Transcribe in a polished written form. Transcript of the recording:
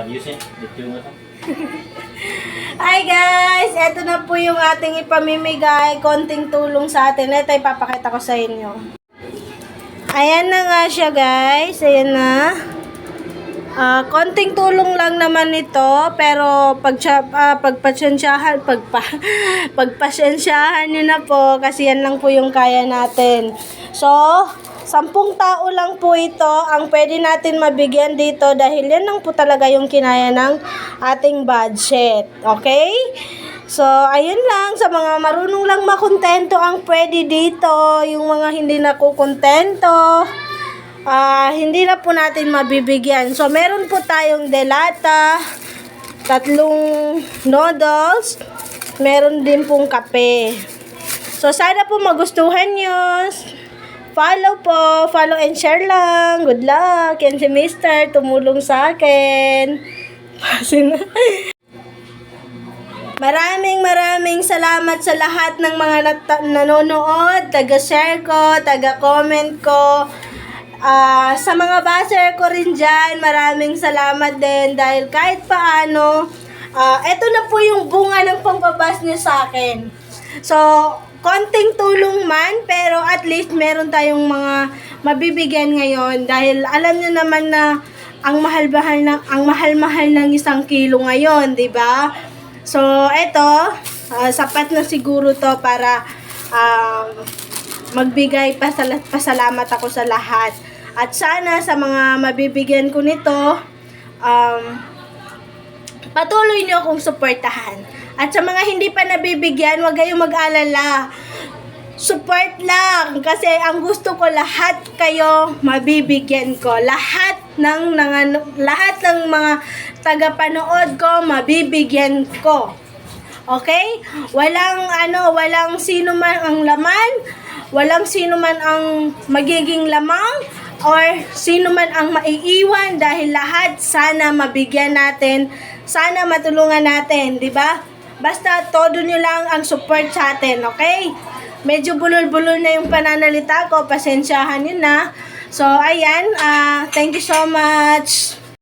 Ayusin, video mo to. Hi guys! Ito na po yung ating ipamimigay. Konting tulong sa atin. Ito ipapakita ko sa inyo. Ayan na nga siya guys. Ayan na. Konting tulong lang naman ito. Pero pagpasensyahan nyo na po. Kasi yan lang po yung kaya natin. So, 10 tao lang po ito ang pwede natin mabigyan dito dahil yan lang po talaga yung kinaya ng ating budget. Okay? So, ayun lang. Sa mga marunong lang makontento ang pwede dito. Yung mga hindi nakukontento, hindi na po natin mabibigyan. So, meron po tayong delata, 3 noodles, meron din pong kape. So, sana po magustuhan nyo. Follow po. Follow and share lang. Good luck. Yan si Mister. Tumulong sa akin. Maraming salamat sa lahat ng mga nanonood. Taga-share ko. Taga-comment ko. Sa mga baser ko rin dyan, maraming salamat din. Dahil kahit paano, eto na po yung bunga ng pagbabas niyo sa akin. So, konting tulong man, pero at least meron tayong mga mabibigyan ngayon dahil alam niyo naman na ang mahal-mahal ng 1 kilo ngayon, 'di ba? So, eto, sapat na siguro 'to para magbigay pasalamat ako sa lahat. At sana sa mga mabibigyan ko nito, patuloy niyo akong suportahan. At sa mga hindi pa nabibigyan, huwag kayong mag-alala. Support lang. Kasi ang gusto ko, lahat kayo mabibigyan ko. Lahat ng mga tagapanood ko, mabibigyan ko. Okay? Walang sino man ang laman, walang sino man ang magiging lamang, or sino man ang maiiwan dahil lahat sana mabigyan natin, sana matulungan natin, di ba? Basta todo nyo lang ang support sa atin, okay? Medyo bulol-bulol na yung pananalita ko, pasensyahan nyo na. So, ayan, thank you so much.